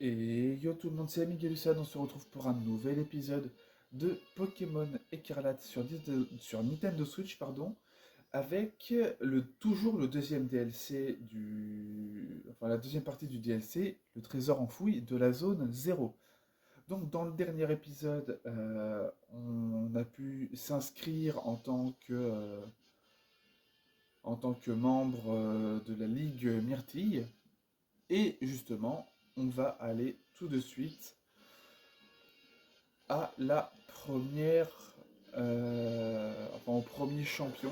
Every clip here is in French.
Et yo tout le monde, c'est Miguelussad, on se retrouve pour un nouvel épisode de Pokémon Écarlate sur Nintendo Switch, pardon, avec toujours le deuxième DLC enfin la deuxième partie du DLC, le trésor enfoui de la zone 0. Donc dans le dernier épisode, on a pu s'inscrire en tant que membre de la Ligue Myrtille, et justement, on va aller tout de suite à la enfin au premier champion.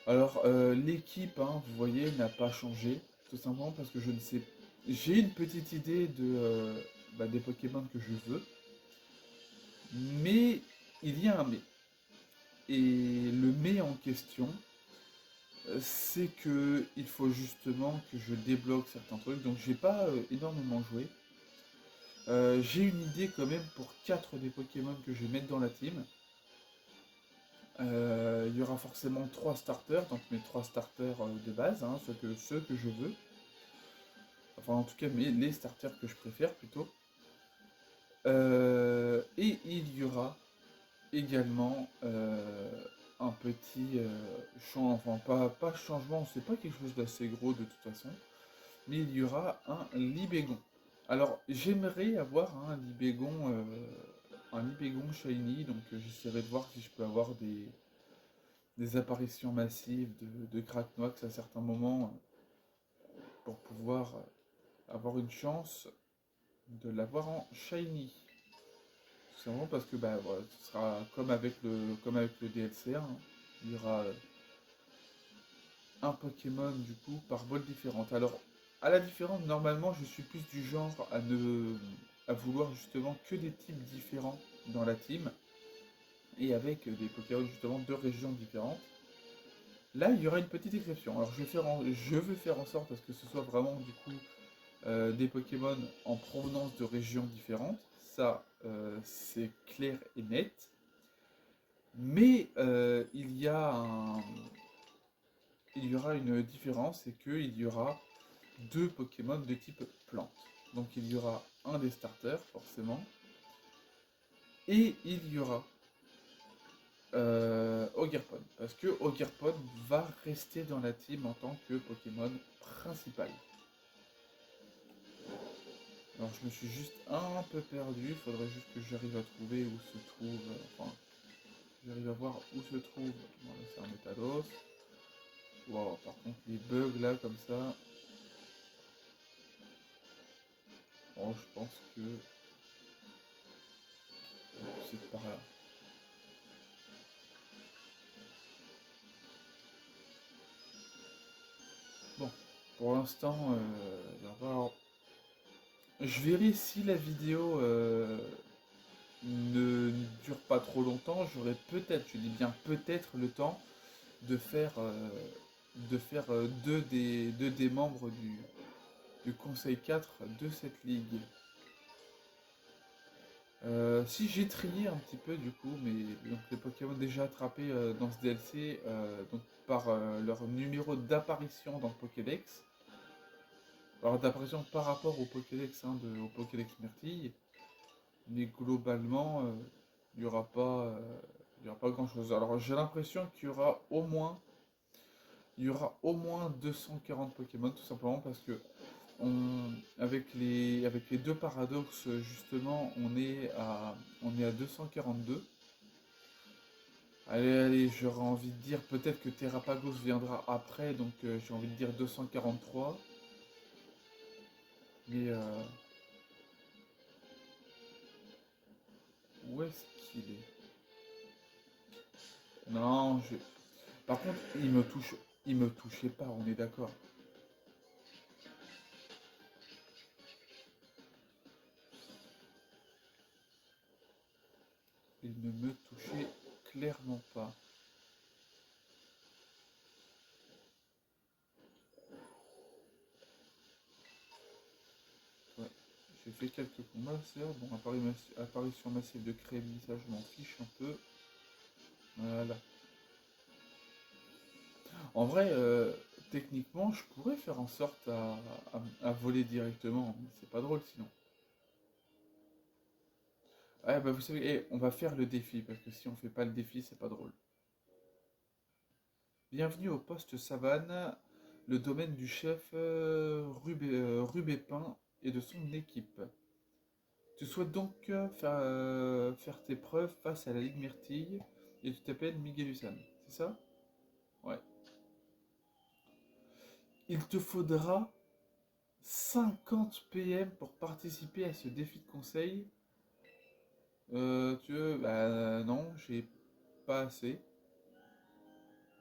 Alors l'équipe, hein, vous voyez, n'a pas changé, tout simplement parce que je ne sais, j'ai une petite idée des Pokémon que je veux, mais il y a un mais. Et le mais en question, c'est que il faut justement que je débloque certains trucs, donc j'ai pas énormément joué. J'ai une idée quand même pour 4 des Pokémon que je vais mettre dans la team. Il y aura forcément 3 starters, donc mes 3 starters de base, hein, ceux que je veux. Enfin, en tout cas, les starters que je préfère plutôt. Et il y aura également un petit changement, enfin pas changement, c'est pas quelque chose d'assez gros de toute façon, mais il y aura un Libégon. Alors, j'aimerais avoir un Libégon Shiny, donc j'essaierai de voir si je peux avoir des apparitions massives de Cracknox à certains moments pour pouvoir avoir une chance de l'avoir en shiny. Tout simplement parce que bah, voilà, ce sera comme avec le DLC, hein. Il y aura un Pokémon du coup par bol différente. Alors, à la différence, normalement, je suis plus du genre à vouloir justement que des types différents dans la team et avec des Pokémon justement de régions différentes. Là, il y aura une petite exception. Alors, je veux faire en sorte à ce que ce soit vraiment du coup des Pokémon en provenance de régions différentes. Ça, c'est clair et net. Mais il y aura une différence, c'est qu'il y aura deux Pokémon de type plante. Donc il y aura un des starters, forcément, et il y aura Ogerpon. Parce que Ogerpon va rester dans la team en tant que Pokémon principal. Alors je me suis juste un peu perdu, il faudrait juste que j'arrive à trouver où se trouve, enfin, j'arrive à voir où se trouve, bon là c'est un Métalos. Wow, par contre les bugs là comme ça, bon je pense que c'est par là. Bon, pour l'instant, alors, je verrai si la vidéo ne dure pas trop longtemps. J'aurai peut-être, je dis bien peut-être, le temps de faire deux des membres du Conseil 4 de cette ligue. Si j'ai trié un petit peu du coup, mais donc les Pokémon déjà attrapés dans ce DLC, donc par leur numéro d'apparition dans le Pokédex, alors d'apparition par rapport au Pokédex, hein, au Pokédex Myrtille, mais globalement, il n'y aura il y aura pas grand-chose. Alors j'ai l'impression il y aura au moins 240 Pokémon, tout simplement parce que avec les deux paradoxes, justement, on est à 242. Allez, allez, j'aurais envie de dire peut-être que Terrapagos viendra après, donc j'ai envie de dire 243. Mais où est-ce qu'il est? Non, je... Par contre, il me touchait pas, on est d'accord. Il ne me touchait clairement pas. Ouais, j'ai fait quelques combats, certes. Bon, apparition massive de Crébi, ça je m'en fiche un peu. Voilà. En vrai, techniquement, je pourrais faire en sorte à voler directement, mais c'est pas drôle sinon. Ah bah vous savez, on va faire le défi, parce que si on fait pas le défi, c'est pas drôle. Bienvenue au poste Savane, le domaine du chef Rubépin et de son équipe. Tu souhaites donc faire tes preuves face à la Ligue Myrtille et tu t'appelles Miguel Hussan, c'est ça? Ouais. Il te faudra 50 PM pour participer à ce défi de conseil. Tu veux? Bah non, j'ai pas assez.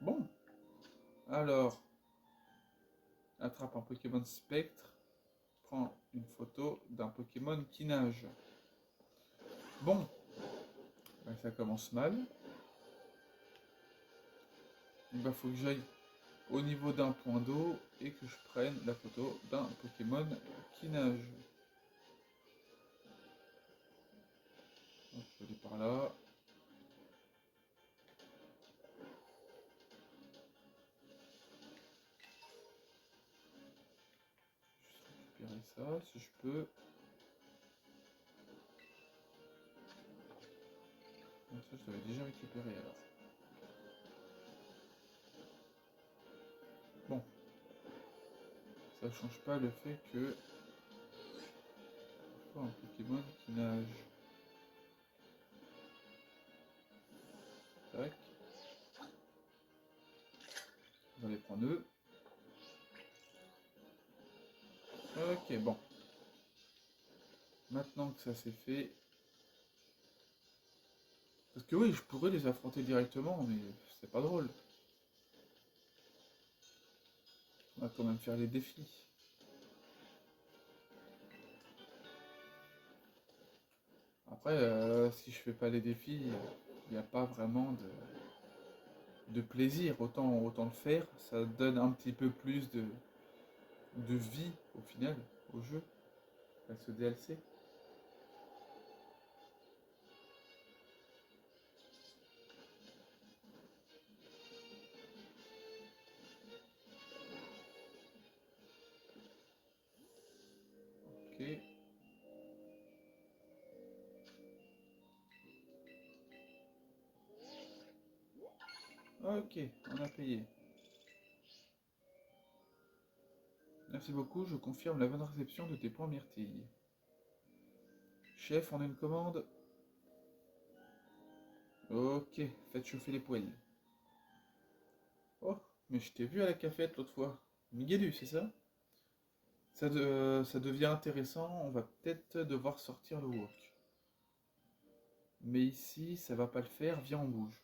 Bon, alors, attrape un Pokémon Spectre, prends une photo d'un Pokémon qui nage. Bon, bah, ça commence mal. Il bah, faut que j'aille au niveau d'un point d'eau et que je prenne la photo d'un Pokémon qui nage. Donc, je vais aller par là. Juste récupérer ça si je peux. Donc ça, je l'avais déjà récupéré alors. Bon, ça change pas le fait que il faut un Pokémon qui nage. Tac. On va les prendre eux. Ok, bon. Maintenant que ça c'est fait. Parce que oui, je pourrais les affronter directement, mais c'est pas drôle. On va quand même faire les défis. Après, si je fais pas les défis, il n'y a pas vraiment de plaisir. Autant le faire, ça donne un petit peu plus de vie au final au jeu, à ce DLC. Ok, ok, on a payé. Merci beaucoup, je confirme la bonne réception de tes points myrtilles. Chef, on a une commande? Ok, faites chauffer les poêles. Oh, mais je t'ai vu à la cafette l'autre fois. Miguelu, c'est ça? Ça devient intéressant, on va peut-être devoir sortir le wok. Mais ici, ça va pas le faire, viens on bouge.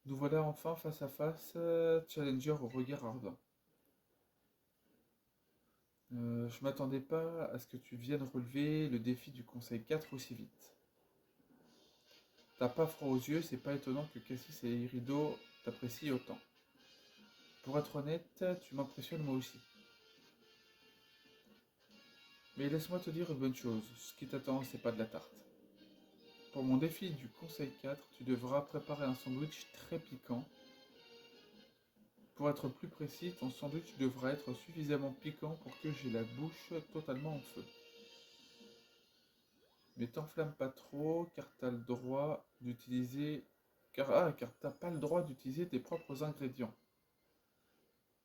Nous voilà enfin face à face, Challenger au regard ardent. Je m'attendais pas à ce que tu viennes relever le défi du Conseil 4 aussi vite. T'as pas froid aux yeux, c'est pas étonnant que Cassis et Irido t'apprécient autant. Pour être honnête, tu m'impressionnes moi aussi. Mais laisse-moi te dire une bonne chose, ce qui t'attend c'est pas de la tarte. Pour mon défi du Conseil 4, tu devras préparer un sandwich très piquant. Pour être plus précis, ton sandwich devra être suffisamment piquant pour que j'ai la bouche totalement en feu. Mais t'enflamme pas trop, car t'as le droit d'utiliser. Car t'as pas le droit d'utiliser tes propres ingrédients.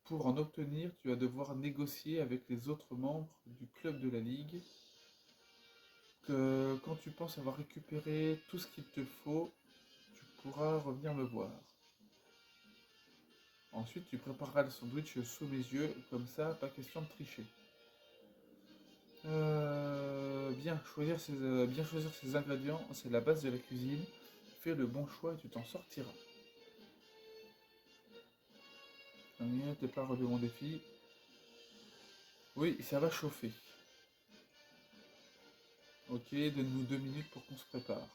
Pour en obtenir, tu vas devoir négocier avec les autres membres du club de la ligue. Que quand tu penses avoir récupéré tout ce qu'il te faut, tu pourras revenir me voir. Ensuite, tu prépareras le sandwich sous mes yeux, comme ça, pas question de tricher. Bien choisir ses ingrédients, c'est la base de la cuisine. Fais le bon choix et tu t'en sortiras. T'es pas relevé mon défi. Oui, ça va chauffer. Ok, donne-nous 2 minutes pour qu'on se prépare.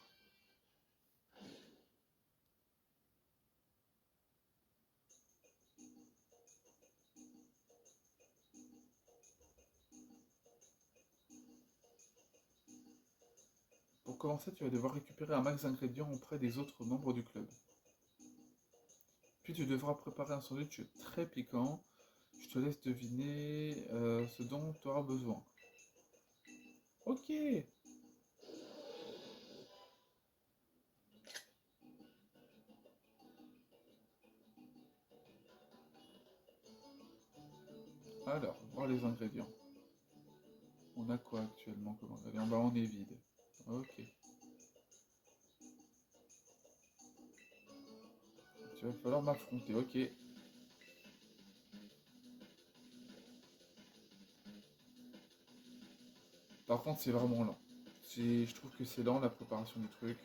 commencer, tu vas devoir récupérer un max d'ingrédients auprès des autres membres du club. Puis tu devras préparer un sandwich très piquant. Je te laisse deviner ce dont tu auras besoin. Ok. Alors, voir les ingrédients. On a quoi actuellement comme ingrédients? Bah on est vide. Ok. Il va falloir m'affronter, ok. Par contre, c'est vraiment lent. Je trouve que c'est lent la préparation du truc.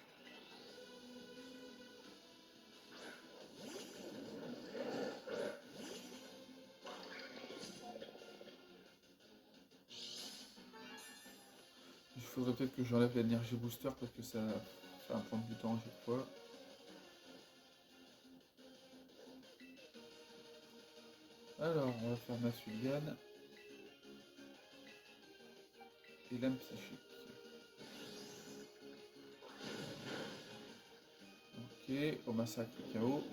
Il faudrait peut-être que j'enlève l'énergie booster parce que ça va prendre du temps à chaque fois. Alors, on va faire Masulian et l'âme psychique. Ok, au massacre KO.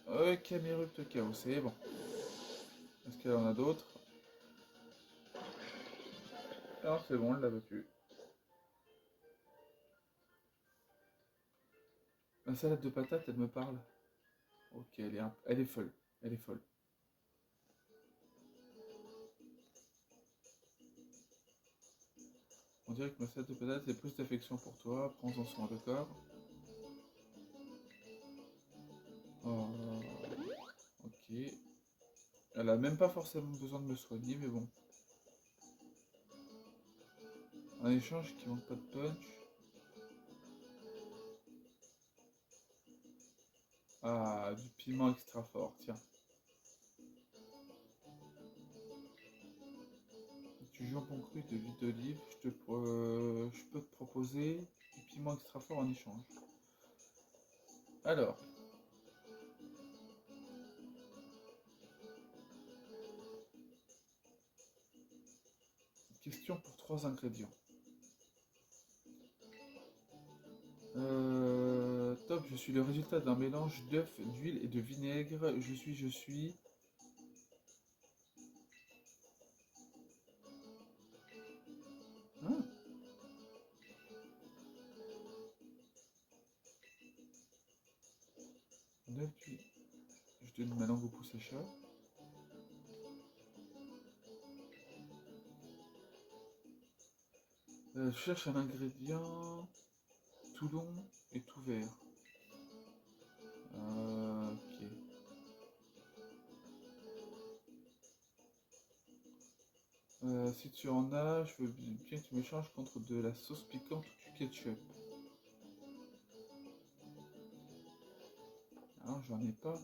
Ok, Merupt KO, c'est bon. Est-ce qu'elle en a d'autres? Alors c'est bon, elle l'a battu. La salade de patates, elle me parle. Ok, elle est folle. Elle est folle. On dirait que ma salade de patates est plus d'affection pour toi. Prends-en soin, d'accord? Oh, ok. Elle a même pas forcément besoin de me soigner, mais bon. Un échange qui manque pas de punch. Ah, du piment extra fort, tiens. Du jambon cru de l'huile d'olive, je peux te proposer du piment extra fort en échange. Alors, question pour 3 ingrédients. Top, je suis le résultat d'un mélange d'œufs, d'huile et de vinaigre. Je suis. Hein? D'œufs, d'huile. Je donne ma langue au pouce à chat. Je cherche un ingrédient tout long et tout vert. Ok. Si tu en as, je veux bien que tu m'échanges contre de la sauce piquante ou du ketchup. Ah, j'en ai pas.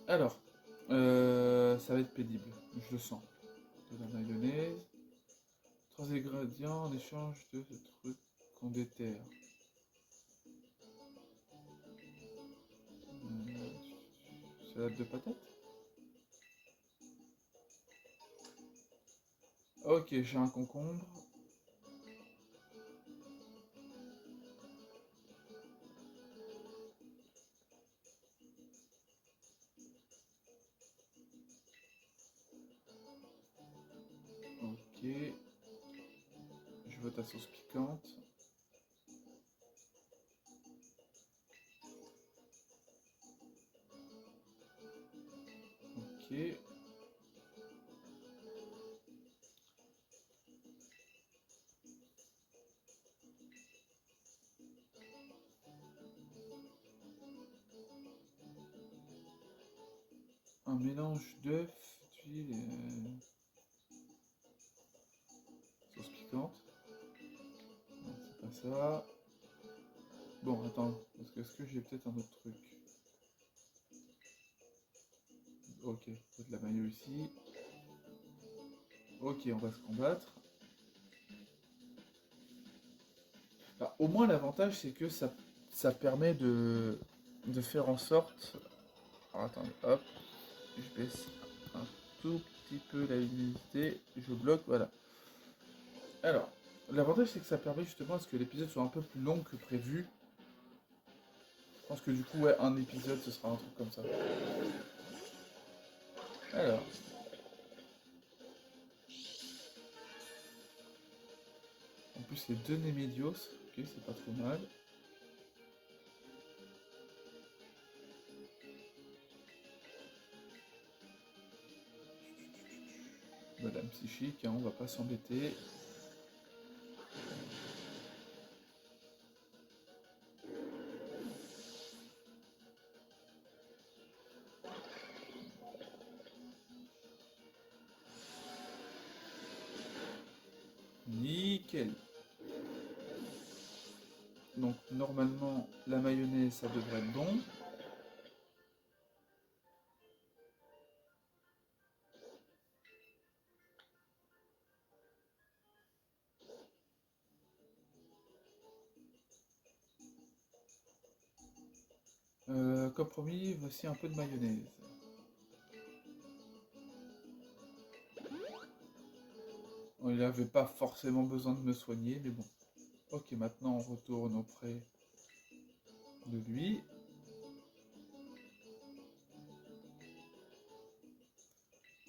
Alors, ça va être pénible, je le sens. De la mayonnaise. 3 ingrédients en échange de ce truc qu'on déterre. Salade de patates. Ok, j'ai un concombre. Ok. Je veux ta sauce piquante. Ok. Un mélange d'œufs, d'huile et sauce piquante. Non, c'est pas ça. Bon, attends, parce que est-ce que j'ai peut-être un autre truc? Ok, faut de la mayo ici. Ok, on va se combattre. Bah, au moins l'avantage c'est que ça ça permet de faire en sorte... Alors attendez, hop, je baisse un tout petit peu la luminosité, je bloque, voilà. Alors, l'avantage c'est que ça permet justement à ce que l'épisode soit un peu plus long que prévu. Je pense que du coup, ouais, un épisode, ce sera un truc comme ça. Alors, en plus c'est deux Némédios, ok, c'est pas trop mal. Madame Psychique, hein, on va pas s'embêter. Nickel. Donc normalement, la mayonnaise, ça devrait être bon. Comme promis, voici un peu de mayonnaise. Il n'avait pas forcément besoin de me soigner, mais bon. Ok, maintenant on retourne auprès de lui.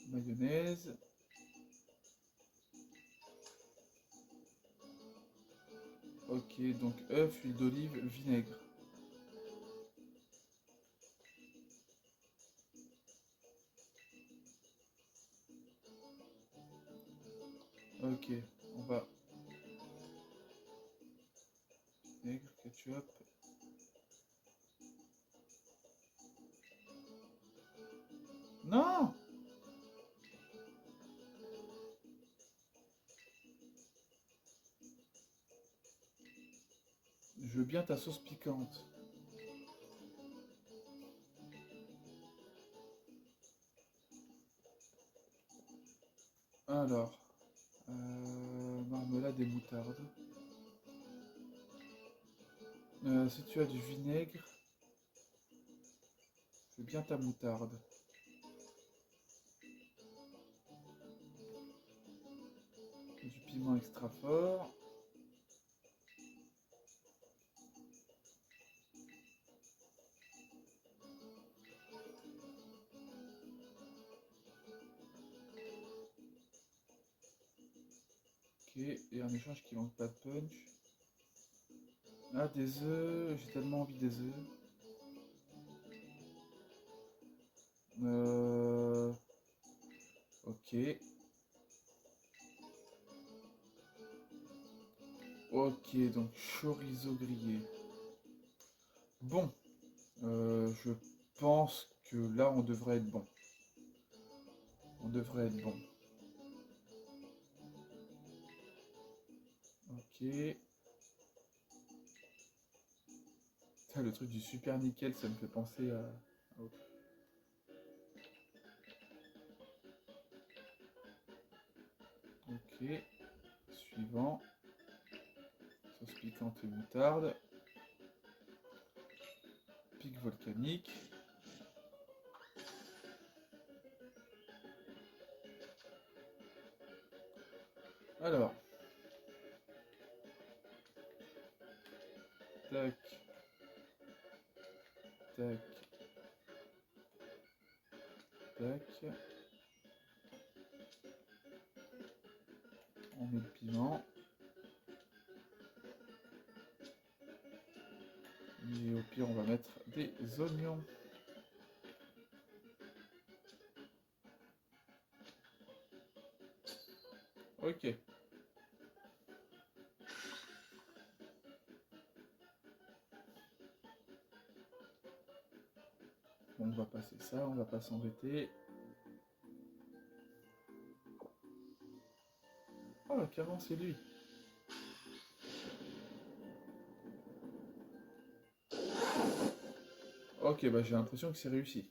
Mayonnaise. Ok, donc œuf, huile d'olive, vinaigre. Ok, on va... Vinaigre, ketchup. Non! Je veux bien ta sauce piquante. Alors, marmelade et moutarde. Si tu as du vinaigre, je veux bien ta moutarde. Du piment extra fort. Ok, et un échange qui manque pas de punch. Ah, des œufs, j'ai tellement envie des œufs. Ok. Ok, donc chorizo grillé. Bon, je pense que là on devrait être bon. On devrait être bon. Ok. Putain, le truc du super nickel, ça me fait penser à... Ok. Suivant. Sauce piquante et moutarde. Pic volcanique. Alors. Tac. Tac. Tac. On met le piment. Et au pire, on va mettre des oignons. Ok. Bon, on va passer ça, on va pas s'embêter. Oh, carrément, c'est lui. Ok, bah j'ai l'impression que c'est réussi.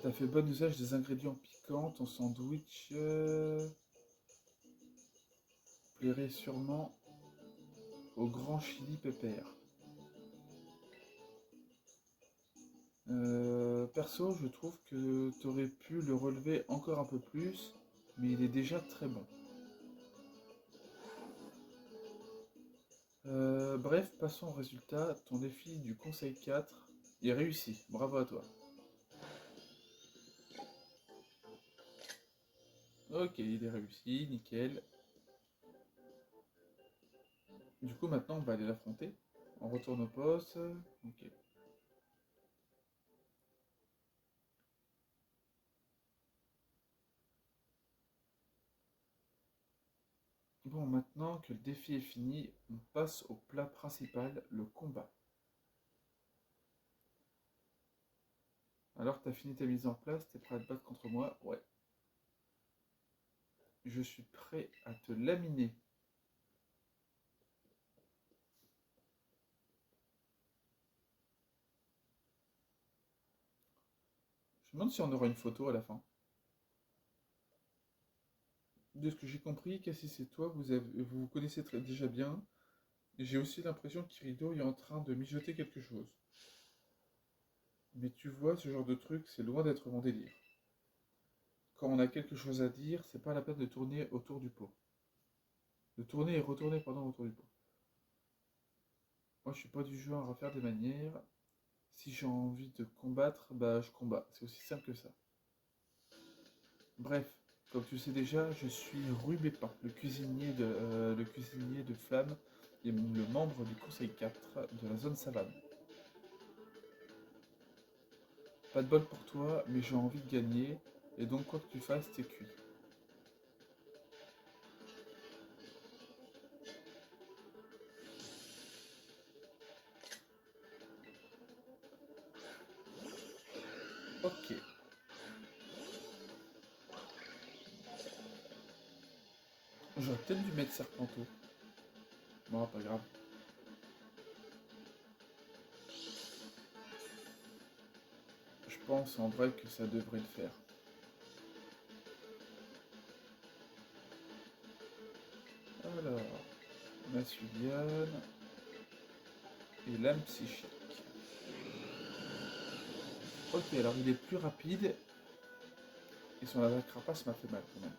T'as fait bon usage des ingrédients piquants. Ton sandwich plairait sûrement au grand chili pépère. Perso, je trouve que t'aurais pu le relever encore un peu plus, mais il est déjà très bon. Bref, passons au résultat. Ton défi du conseil 4 est réussi. Bravo à toi. Ok, il est réussi, nickel. Du coup, maintenant, on va aller l'affronter. On retourne au poste. Ok. Bon, maintenant que le défi est fini, on passe au plat principal, le combat. Alors, t'as fini ta mise en place, t'es prêt à te battre contre moi? Ouais. Je suis prêt à te laminer. Je me demande si on aura une photo à la fin. De ce que j'ai compris, Cassis et toi, vous vous connaissez déjà bien. J'ai aussi l'impression qu'Irido est en train de mijoter quelque chose. Mais tu vois, ce genre de truc, c'est loin d'être mon délire. Quand on a quelque chose à dire, c'est pas la peine de tourner autour du pot. De tourner et retourner, pardon, autour du pot. Moi, je suis pas du genre à faire des manières. Si j'ai envie de combattre, bah je combats. C'est aussi simple que ça. Bref, comme tu sais déjà, je suis Rue Bépin, le cuisinier de Flamme et le membre du Conseil 4 de la zone savane. Pas de bol pour toi, mais j'ai envie de gagner, et donc quoi que tu fasses, t'es cuit. Ok. J'aurais peut-être dû mettre Serpenteau. Bon, pas grave. Je pense en vrai que ça devrait le faire. Alors, Massuliane et l'âme psychique. Ok, alors il est plus rapide et son attaque rapace m'a fait mal quand même.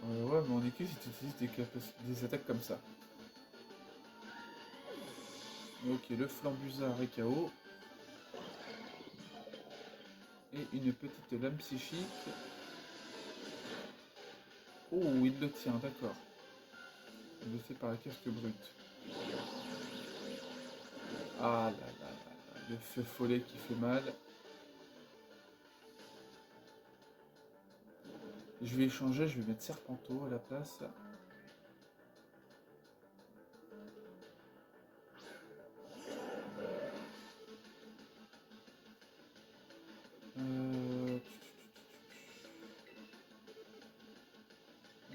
Ouais, mais on est que si tu utilises des attaques comme ça. Ok, le flambusard est KO. Et une petite lame psychique. Oh, il le tient, d'accord. Il le fait par la casque brute. Ah là là là là, le feu follet qui fait mal. Je vais échanger, je vais mettre Serpenteau à la place. Euh...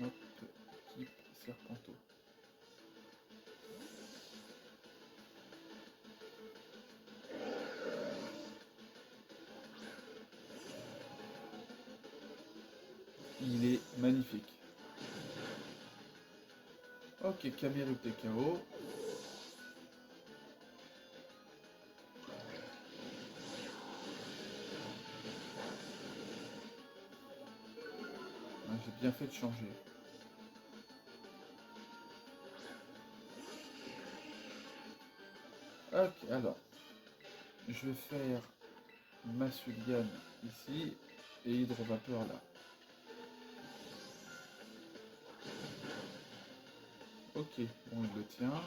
Hop, équipe Serpenteau. Il est magnifique. Ok, Camerupt est KO. Ah, j'ai bien fait de changer. Ok, alors. Je vais faire Massuliane ici et Hydrovapeur là. Ok, bon, il le tient.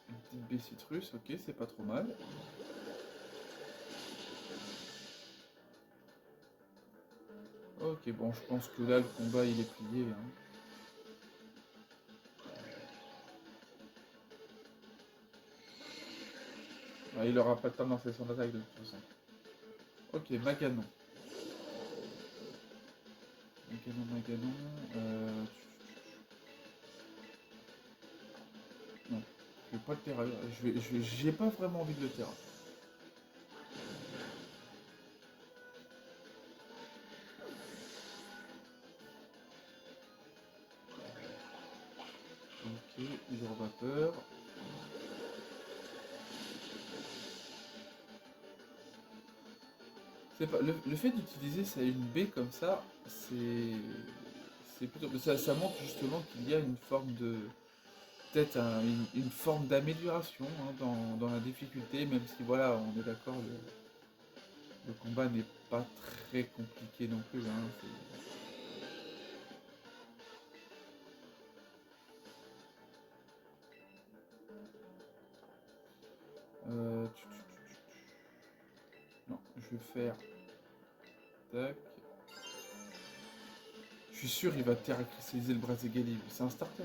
Une petite baie citrus, ok, c'est pas trop mal. Ok, bon, je pense que là, le combat, il est plié, hein. Ah, il aura pas le temps de lancer son attaque de toute façon. Ok, Maganon. Ok, Maganon. Non, je vais pas le terrain. J'ai pas vraiment envie de le terrain. Ok, hydrovapeur. C'est pas le fait d'utiliser ça une baie comme ça, c'est plutôt ça montre justement qu'il y a une forme de peut-être une forme d'amélioration hein, dans la difficulté, même si voilà, on est d'accord, le combat n'est pas très compliqué non plus. Hein, euh, non, je vais faire. Tac. Je suis sûr il va terracristalliser le Brazzegali. C'est un starter.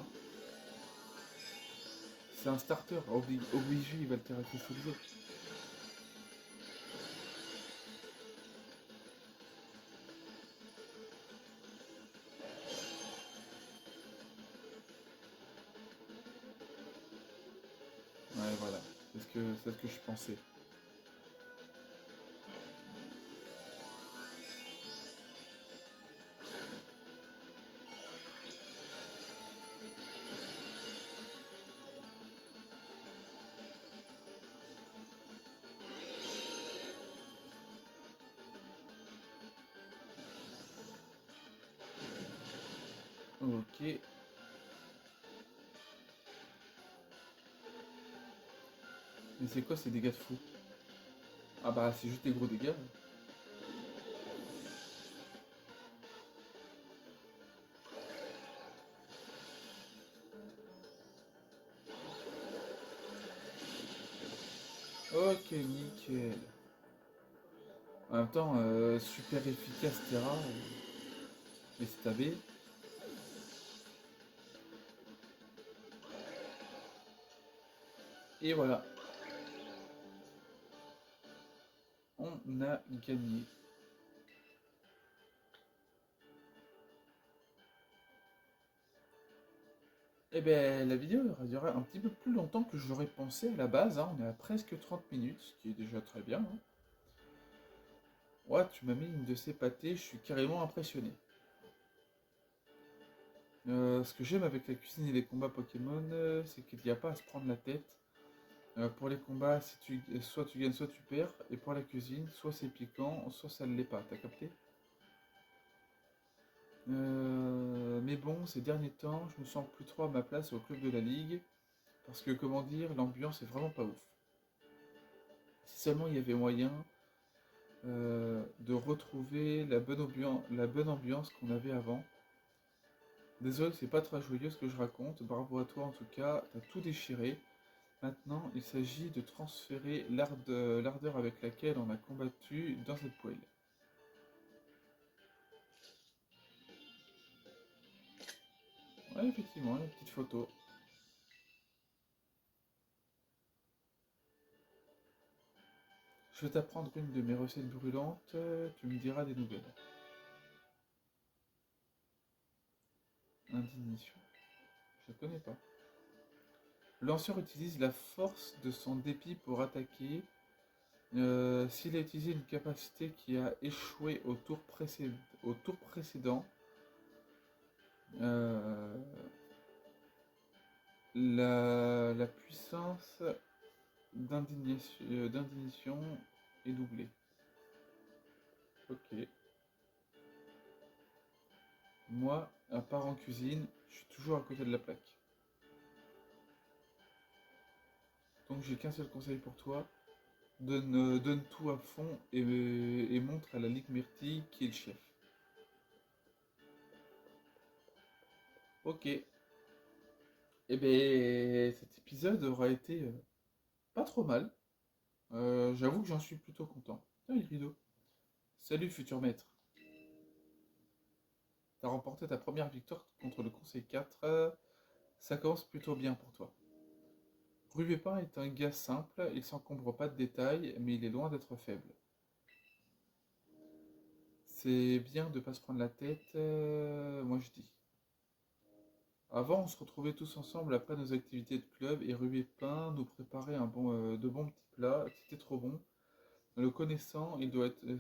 C'est un starter. Obligé, il va le terracristalliser. Ouais, voilà. C'est ce que je pensais. Ok. Mais c'est quoi ces dégâts de fou? Ah bah c'est juste des gros dégâts. Ok, nickel. En même temps, super efficace Terra. Et stabé. Et voilà. On a gagné. Eh ben la vidéo aura duré un petit peu plus longtemps que je l'aurais pensé à la base. Hein. On est à presque 30 minutes, ce qui est déjà très bien. Hein. Ouais, tu m'as mis une de ces pâtés, je suis carrément impressionné. Ce que j'aime avec la cuisine et les combats Pokémon, c'est qu'il n'y a pas à se prendre la tête. Pour les combats, si soit tu gagnes, soit tu perds. Et pour la cuisine, soit c'est piquant, soit ça ne l'est pas. T'as capté? Mais bon, ces derniers temps, je me sens plus trop à ma place au club de la Ligue. Parce que, comment dire, l'ambiance est vraiment pas ouf. Si seulement il y avait moyen de retrouver la bonne ambiance qu'on avait avant. Désolé, c'est pas très joyeux ce que je raconte. Bravo à toi en tout cas, t'as tout déchiré. Maintenant, il s'agit de transférer l'ardeur avec laquelle on a combattu dans cette poêle. Ouais, effectivement, une petite photo. Je vais t'apprendre une de mes recettes brûlantes, tu me diras des nouvelles. Indignation. Je ne connais pas. Le lanceur utilise la force de son dépit pour attaquer. S'il a utilisé une capacité qui a échoué au tour précédent, euh, la puissance d'indignation est doublée. Ok. Moi, à part en cuisine, je suis toujours à côté de la plaque. Donc j'ai qu'un seul conseil pour toi. Donne tout à fond et montre à la Ligue Myrtille qui est le chef. Ok. Eh bien, cet épisode aura été pas trop mal. J'avoue que j'en suis plutôt content. Salut Rideau. Salut futur maître. T'as remporté ta première victoire contre le Conseil 4. Ça commence plutôt bien pour toi. Rubépin est un gars simple, il s'encombre pas de détails, mais il est loin d'être faible. C'est bien de pas se prendre la tête, moi je dis. Avant, on se retrouvait tous ensemble après nos activités de club et Ruby Pain nous préparait de bons petits plats. C'était trop bon. Le connaissant,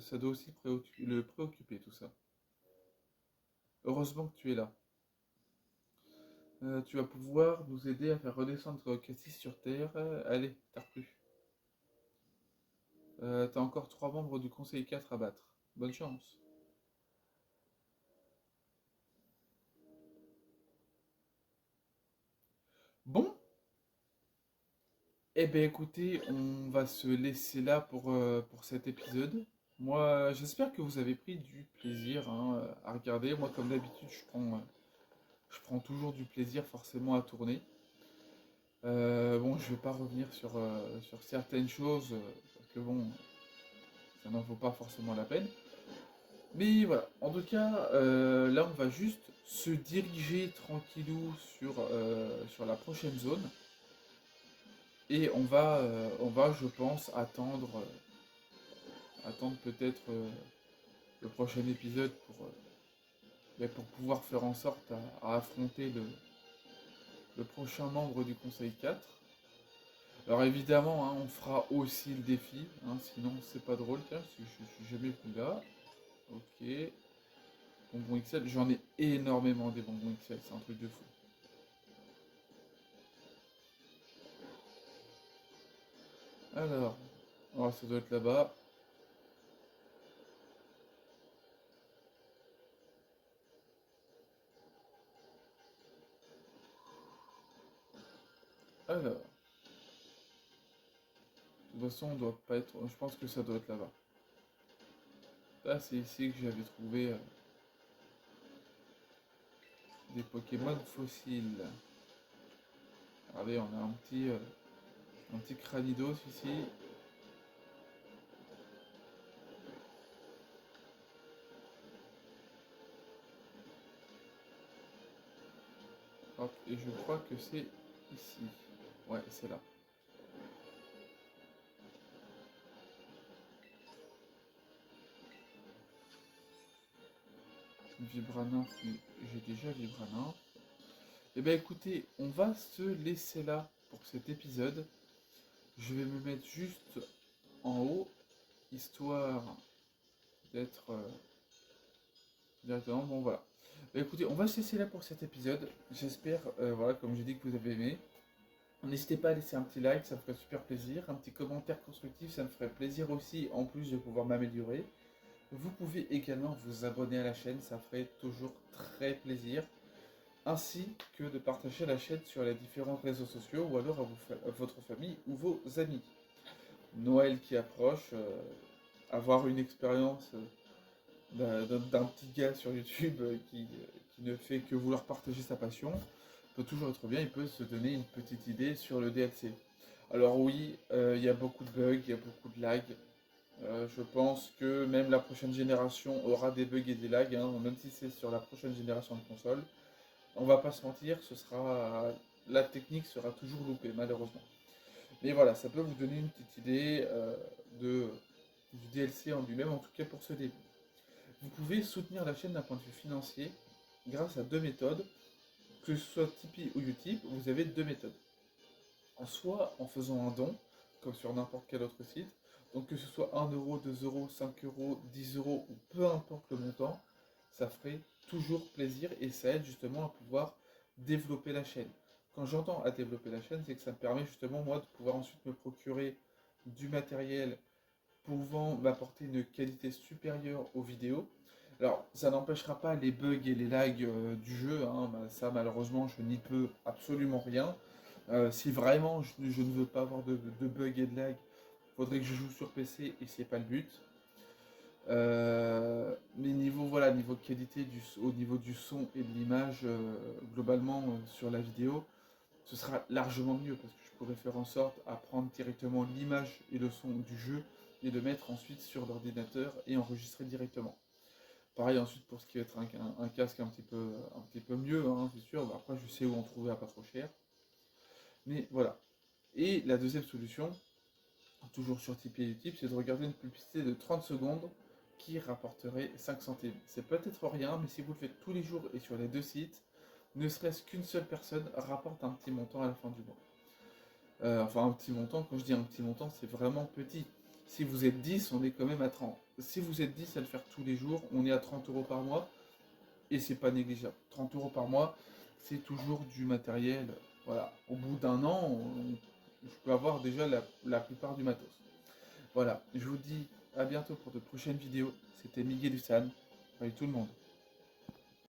ça doit aussi le préoccuper tout ça. Heureusement que tu es là. Tu vas pouvoir nous aider à faire redescendre Cassis sur Terre. Allez, tard plus. T'as encore 3 membres du Conseil 4 à battre. Bonne chance. Bon, eh bien écoutez, on va se laisser là pour cet épisode. Moi, j'espère que vous avez pris du plaisir hein, à regarder. Moi, comme d'habitude, je prends toujours du plaisir forcément à tourner. Bon, je vais pas revenir sur certaines choses, parce que bon, ça n'en vaut pas forcément la peine. Mais voilà, en tout cas, là on va juste se diriger tranquillou sur la prochaine zone. Et on va je pense, attendre peut-être le prochain épisode pour pouvoir faire en sorte à affronter le prochain membre du Conseil 4. Alors évidemment, hein, on fera aussi le défi, hein, sinon c'est pas drôle. Tiens, je suis jamais plus là. Ok. Bonbons XL, j'en ai énormément des bonbons XL, c'est un truc de fou. Alors, oh, ça doit être là-bas. Alors, de toute façon, on doit pas être. Je pense que ça doit être là-bas. Là, c'est ici que j'avais trouvé des Pokémon fossiles. Regardez, on a un petit Cranidos ici. Hop, et je crois que c'est ici. Ouais, c'est là. Vibrana, j'ai déjà Vibrana. Eh bien écoutez, on va se laisser là pour cet épisode. Je vais me mettre juste en haut, histoire d'être directement. Bon voilà. Bah, écoutez, on va se laisser là pour cet épisode. J'espère, voilà, comme j'ai dit, que vous avez aimé. N'hésitez pas à laisser un petit like, ça me ferait super plaisir. Un petit commentaire constructif, ça me ferait plaisir aussi, en plus de pouvoir m'améliorer. Vous pouvez également vous abonner à la chaîne, ça ferait toujours très plaisir. Ainsi que de partager la chaîne sur les différents réseaux sociaux ou alors à votre famille ou vos amis. Noël qui approche, avoir une expérience d'un petit gars sur YouTube qui ne fait que vouloir partager sa passion peut toujours être bien, il peut se donner une petite idée sur le DLC. Alors oui, il y a beaucoup de bugs, il y a beaucoup de lag. Je pense que même la prochaine génération aura des bugs et des lags, hein, même si c'est sur la prochaine génération de consoles. On va pas se mentir, la technique sera toujours loupée, malheureusement. Mais voilà, ça peut vous donner une petite idée du DLC en lui-même, en tout cas pour ce début. Vous pouvez soutenir la chaîne d'un point de vue financier grâce à deux méthodes. Que ce soit Tipeee ou Utip, vous avez deux méthodes. Soit en faisant un don, comme sur n'importe quel autre site, donc que ce soit 1 euro, 2 euros, 5 euros, 10 euros, ou peu importe le montant, ça ferait toujours plaisir et ça aide justement à pouvoir développer la chaîne. Quand j'entends à développer la chaîne, c'est que ça me permet justement moi de pouvoir ensuite me procurer du matériel pouvant m'apporter une qualité supérieure aux vidéos. Alors, ça n'empêchera pas les bugs et les lags du jeu, hein, ça malheureusement je n'y peux absolument rien. Si vraiment je ne veux pas avoir de bugs et de lag, il faudrait que je joue sur PC et c'est pas le but. Mais niveau qualité, au niveau du son et de l'image, globalement sur la vidéo, ce sera largement mieux parce que je pourrais faire en sorte à prendre directement l'image et le son du jeu et le mettre ensuite sur l'ordinateur et enregistrer directement. Pareil ensuite pour ce qui va être un casque un petit peu mieux, hein, c'est sûr. Bah, après je sais où en trouver à pas trop cher. Mais voilà. Et la deuxième solution, toujours sur Tipeee et Utip, c'est de regarder une publicité de 30 secondes qui rapporterait 5 centimes. C'est peut-être rien, mais si vous le faites tous les jours et sur les deux sites, ne serait-ce qu'une seule personne rapporte un petit montant à la fin du mois. Enfin, un petit montant, quand je dis un petit montant, c'est vraiment petit. Si vous êtes 10, on est quand même à 30. Si vous êtes 10 à le faire tous les jours, on est à 30 euros par mois et c'est pas négligeable. 30 euros par mois, c'est toujours du matériel. Voilà, au bout d'un an, je peux avoir déjà la plupart du matos. Voilà, je vous dis à bientôt pour de prochaines vidéos. C'était Miguel Dusan. Salut tout le monde.